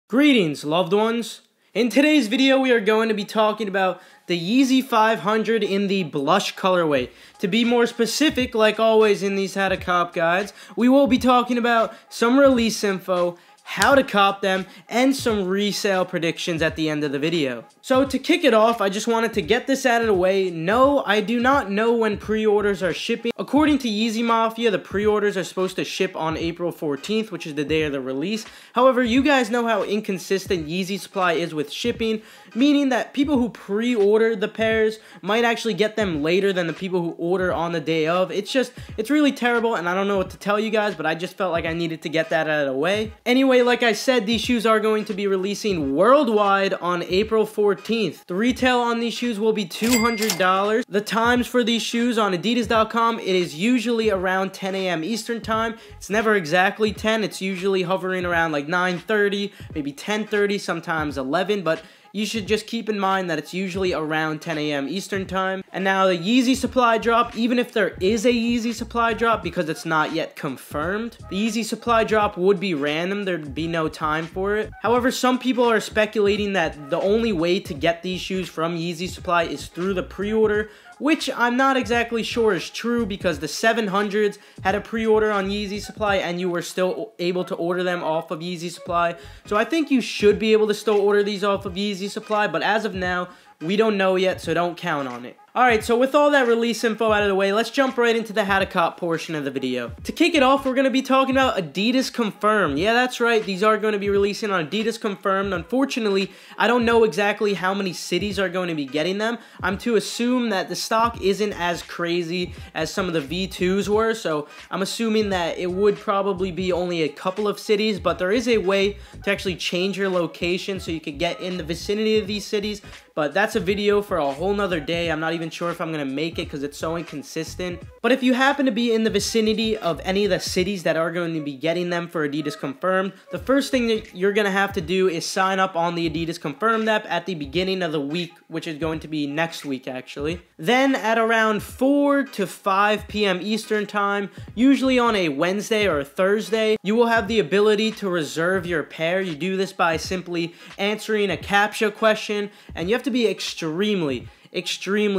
Greetings, loved ones. In today's video, we are going to be talking about the Yeezy 500 in the blush colorway. To be more specific, like always in these how to cop guides, we will be talking about some release info, how to cop them, and some resale predictions at the end of the video. So to kick it off, I just wanted to get this out of the way. No, I do not know when pre-orders are shipping. According to Yeezy Mafia, the pre-orders are supposed to ship on April 14th, which is the day of the release. However, you guys know how inconsistent Yeezy Supply is with shipping, meaning that people who pre-order the pairs might actually get them later than the people who order on the day of. It's really terrible, and I don't know what to tell you guys, but I just felt like I needed to get that out of the way. Anyway, like I said, these shoes are going to be releasing worldwide on April 14th. The retail on these shoes will be $200. The times for these shoes on Adidas.com, it is usually around 10 a.m. Eastern time. It's never exactly 10. It's usually hovering around like 9:30, maybe 10:30, sometimes 11, but you should just keep in mind that it's usually around 10 a.m. Eastern time. And now the Yeezy supply drop, even if there is a Yeezy supply drop because it's not yet confirmed, the Yeezy supply drop would be random. There'd be no time for it. However, some people are speculating that the only way to get these shoes from Yeezy supply is through the pre-order, which I'm not exactly sure is true because the 700s had a pre-order on Yeezy Supply and you were still able to order them off of Yeezy Supply. So I think you should be able to still order these off of Yeezy Supply, but as of now, we don't know yet, so don't count on it. Alright, so with all that release info out of the way, let's jump right into the how to cop portion of the video. To kick it off, we're going to be talking about Adidas Confirmed. Yeah, that's right, these are going to be releasing on Adidas Confirmed. Unfortunately, I don't know exactly how many cities are going to be getting them. I'm to assume that the stock isn't as crazy as some of the V2s were, so I'm assuming that it would probably be only a couple of cities, but there is a way to actually change your location so you could get in the vicinity of these cities. But that's a video for a whole nother day. I'm not even sure if I'm going to make it because it's so inconsistent. But if you happen to be in the vicinity of any of the cities that are going to be getting them for Adidas Confirmed, the first thing that you're going to have to do is sign up on the Adidas Confirmed app at the beginning of the week, which is going to be next week actually. Then at around 4 to 5 p.m. Eastern time, usually on a Wednesday or a Thursday, you will have the ability to reserve your pair. You do this by simply answering a CAPTCHA question, and you have to be extremely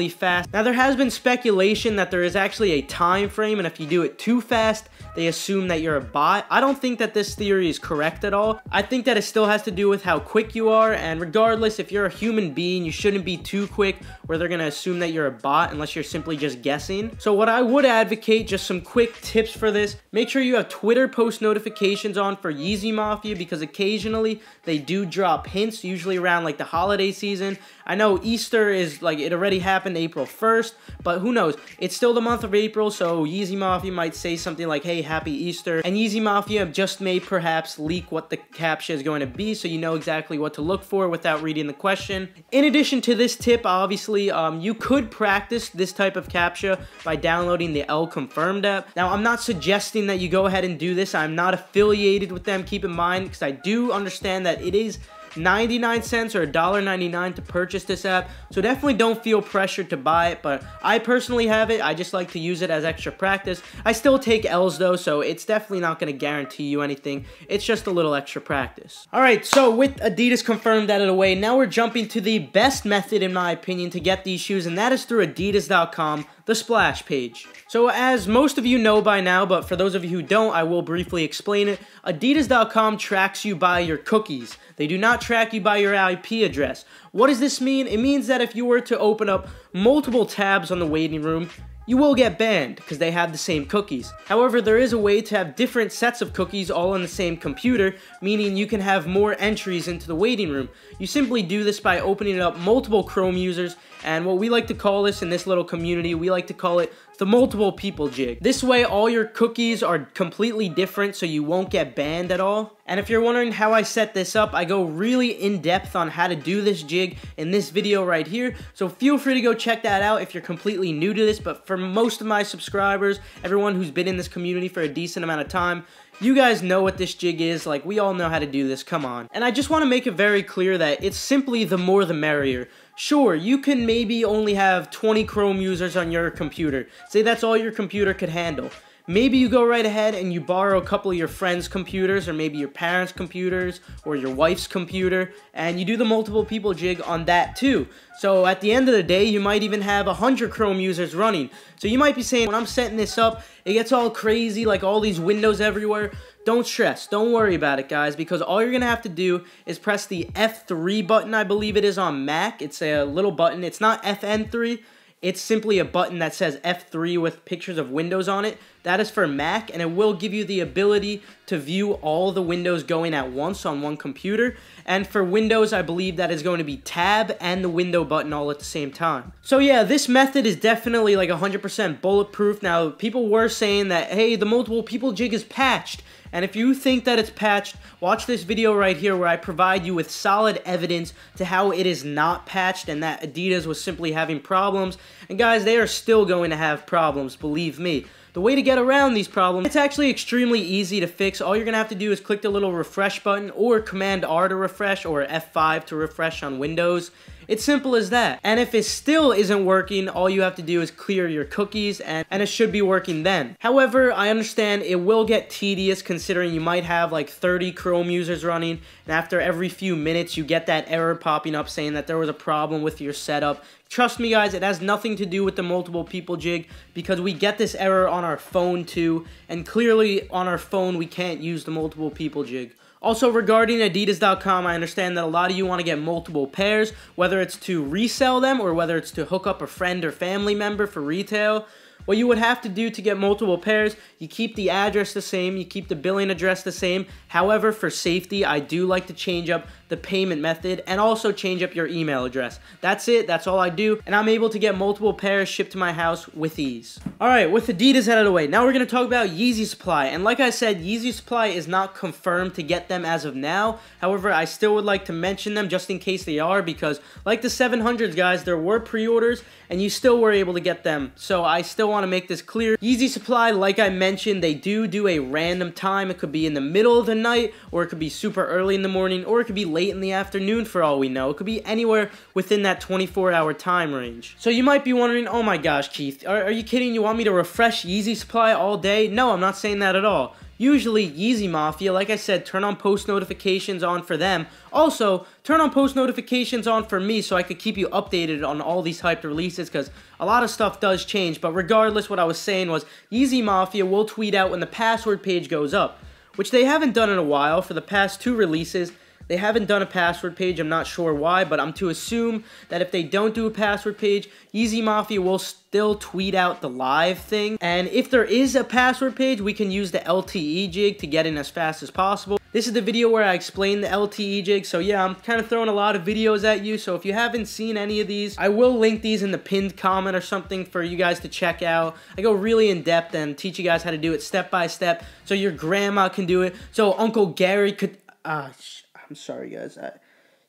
fast. Now, there has been speculation that there is actually a time frame, and if you do it too fast, they assume that you're a bot. I don't think that this theory is correct at all. I think that it still has to do with how quick you are, and regardless, if you're a human being, you shouldn't be too quick where they're gonna assume that you're a bot unless you're simply just guessing. So what I would advocate, just some quick tips for this, make sure you have Twitter post notifications on for Yeezy Mafia because occasionally they do drop hints, usually around like the holiday season. I know Easter is like, it already happened April 1st, but who knows? It's still the month of April, so Yeezy Mafia might say something like, hey, happy Easter, and Yeezy Mafia just may perhaps leak what the CAPTCHA is going to be, so you know exactly what to look for without reading the question. In addition to this tip, obviously, you could practice this type of CAPTCHA by downloading the L Confirmed app. Now, I'm not suggesting that you go ahead and do this. I'm not affiliated with them, keep in mind, because I do understand that it is 99 cents or $1.99 to purchase this app, so definitely don't feel pressured to buy it, but I personally have it. I just like to use it as extra practice. I still take L's though, so it's definitely not going to guarantee you anything. It's just a little extra practice. Alright, so with Adidas Confirmed out of the way, now we're jumping to the best method in my opinion to get these shoes, and that is through Adidas.com, the splash page. So as most of you know by now, but for those of you who don't, I will briefly explain it. Adidas.com tracks you by your cookies. They do not track you by your IP address. What does this mean? It means that if you were to open up multiple tabs on the waiting room, you will get banned because they have the same cookies. However, there is a way to have different sets of cookies all on the same computer, meaning you can have more entries into the waiting room. You simply do this by opening up multiple Chrome users, and what we like to call this in this little community, we like to call it the multiple people jig. This way, all your cookies are completely different, so you won't get banned at all. And if you're wondering how I set this up, I go really in depth on how to do this jig in this video right here, so feel free to go check that out if you're completely new to this. But for most of my subscribers, everyone who's been in this community for a decent amount of time, you guys know what this jig is. Like, we all know how to do this, come on. And I just want to make it very clear that it's simply the more the merrier. Sure, you can maybe only have 20 Chrome users on your computer. Say that's all your computer could handle. maybe you go right ahead and you borrow a couple of your friends' computers, or maybe your parents' computers, or your wife's computer, and you do the multiple people jig on that too. So at the end of the day, you might even have 100 Chrome users running. So you might be saying, when I'm setting this up, it gets all crazy, like all these windows everywhere. Don't stress, don't worry about it, guys, because all you're gonna have to do is press the F3 button, I believe it is on Mac. It's a little button. It's not FN3. It's simply a button that says F3 with pictures of windows on it. That is for Mac, and it will give you the ability to view all the windows going at once on one computer. And for Windows, I believe that is going to be Tab and the window button all at the same time. So yeah, this method is definitely like 100% bulletproof. Now, people were saying that, hey, the multiple people jig is patched. And if you think that it's patched, watch this video right here where I provide you with solid evidence to how it is not patched and that Adidas was simply having problems. And guys, they are still going to have problems, believe me. The way to get around these problems, it's actually extremely easy to fix. All you're going to have to do is click the little refresh button, or Command R to refresh, or F5 to refresh on Windows. It's simple as that. And if it still isn't working, all you have to do is clear your cookies, and it should be working then. However, I understand it will get tedious considering you might have like 30 Chrome users running, and after every few minutes you get that error popping up saying that there was a problem with your setup. Trust me, guys, it has nothing to do with the multiple people jig, because we get this error on our phone too, and clearly on our phone we can't use the multiple people jig. Also, regarding Adidas.com, I understand that a lot of you want to get multiple pairs, whether it's to resell them or whether it's to hook up a friend or family member for retail. What you would have to do to get multiple pairs, you keep the address the same, you keep the billing address the same. However, for safety, I do like to change up the payment method and also change up your email address. That's it, that's all I do, and I'm able to get multiple pairs shipped to my house with ease. Alright, with Adidas out of the way, now we're going to talk about Yeezy Supply. And like I said, Yeezy Supply is not confirmed to get them as of now. However, I still would like to mention them just in case they are, because like the 700s, guys, there were pre-orders and you still were able to get them. So I still want to make this clear. Yeezy Supply, like I mentioned, they do a random time. It could be in the middle of the night, or it could be super early in the morning, or it could be late in the afternoon for all we know. It could be anywhere within that 24-hour time range. So you might be wondering, oh my gosh, Keith, are you kidding? You want me to refresh Yeezy Supply all day? No, I'm not saying that at all. Usually, Yeezy Mafia, like I said, turn on post notifications on for them. Also, turn on post notifications on for me so I could keep you updated on all these hyped releases, because a lot of stuff does change. But regardless, what I was saying was, Yeezy Mafia will tweet out when the password page goes up, which they haven't done in a while. For the past 2 releases, they haven't done a password page. I'm not sure why, but I'm to assume that if they don't do a password page, Yeezy Mafia will still tweet out the live thing. And if there is a password page, we can use the LTE jig to get in as fast as possible. This is the video where I explain the LTE jig, so yeah, I'm kind of throwing a lot of videos at you, so if you haven't seen any of these, I will link these in the pinned comment or something for you guys to check out. I go really in depth and teach you guys how to do it step by step, so your grandma can do it, so Uncle Gary could... I'm sorry, guys.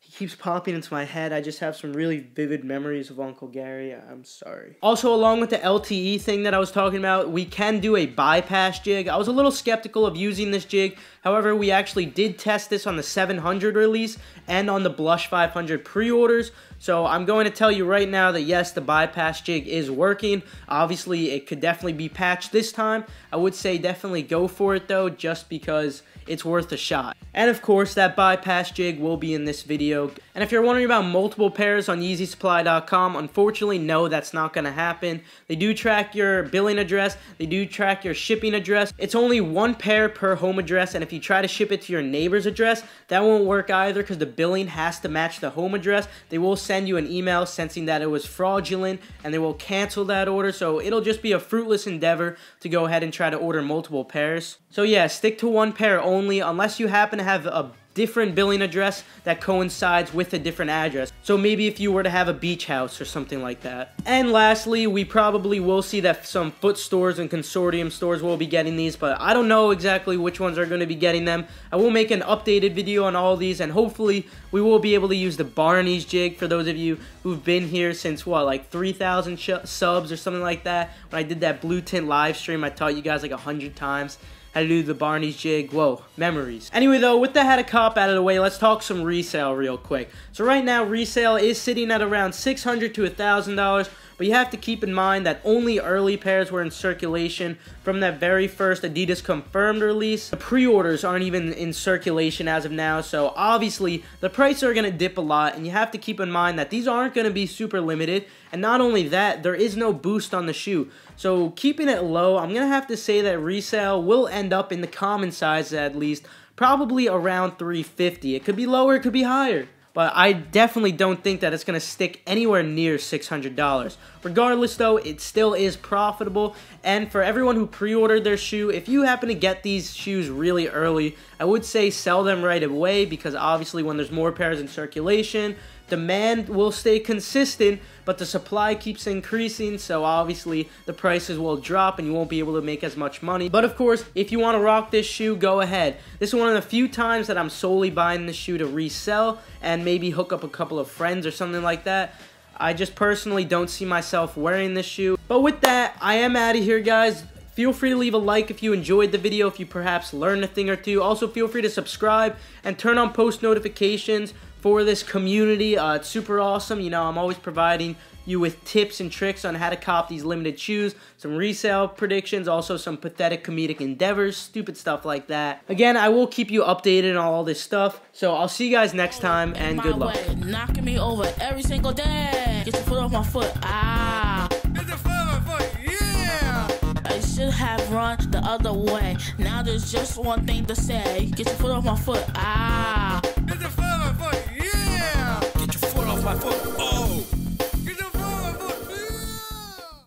He keeps popping into my head. I just have some really vivid memories of Uncle Gary. I'm sorry. Also, along with the LTE thing that I was talking about, we can do a bypass jig. I was a little skeptical of using this jig. However, we actually did test this on the 700 release and on the Blush 500 pre-orders. So I'm going to tell you right now that yes, the bypass jig is working. Obviously, it could definitely be patched this time. I would say definitely go for it though, just because it's worth a shot. And of course, that bypass jig will be in this video. And if you're wondering about multiple pairs on YeezySupply.com, unfortunately, no, that's not going to happen. They do track your billing address. They do track your shipping address. It's only 1 pair per home address, and if you try to ship it to your neighbor's address, that won't work either because the billing has to match the home address. They will send you an email sensing that it was fraudulent, and they will cancel that order, so it'll just be a fruitless endeavor to go ahead and try to order multiple pairs. So yeah, stick to 1 pair only, unless you happen to have a different billing address that coincides with a different address. So maybe if you were to have a beach house or something like that. And lastly, we probably will see that some foot stores and consortium stores will be getting these, but I don't know exactly which ones are going to be getting them. I will make an updated video on all these, and hopefully we will be able to use the Barney's jig for those of you who've been here since, what, like 3,000 subs or something like that. When I did that blue tint live stream, I taught you guys like 100 times how to do the Barney's jig. Whoa, memories. Anyway though, with the head of cop out of the way, let's talk some resale real quick. So right now, resale is sitting at around $600 to $1,000, but you have to keep in mind that only early pairs were in circulation from that very first Adidas confirmed release. The pre-orders aren't even in circulation as of now, so obviously the prices are going to dip a lot, and you have to keep in mind that these aren't going to be super limited, and not only that, there is no boost on the shoe. So keeping it low, I'm going to have to say that resale will end up in the common size at least, probably around $350. It could be lower, it could be higher. But I definitely don't think that it's going to stick anywhere near $600. Regardless though, it still is profitable, and for everyone who pre-ordered their shoe, if you happen to get these shoes really early, I would say sell them right away, because obviously when there's more pairs in circulation, demand will stay consistent, but the supply keeps increasing, so obviously the prices will drop and you won't be able to make as much money. But of course, if you want to rock this shoe, go ahead. This is one of the few times that I'm solely buying this shoe to resell and maybe hook up a couple of friends or something like that. I just personally don't see myself wearing this shoe. But with that, I am out of here, guys. Feel free to leave a like if you enjoyed the video, if you perhaps learned a thing or two. Also, feel free to subscribe and turn on post notifications for this community. It's super awesome. You know, I'm always providing you with tips and tricks on how to cop these limited shoes, some resale predictions, also some pathetic comedic endeavors, stupid stuff like that. Again, I will keep you updated on all this stuff, so I'll see you guys next time, and good luck. Knocking me over every single day. Get your foot off my foot. Ah. Get your foot off my foot. Yeah. I should have run the other way. Now there's just one thing to say. Get your foot off my foot. Ah. Get your foot off my foot. Yeah. Get your foot off my foot.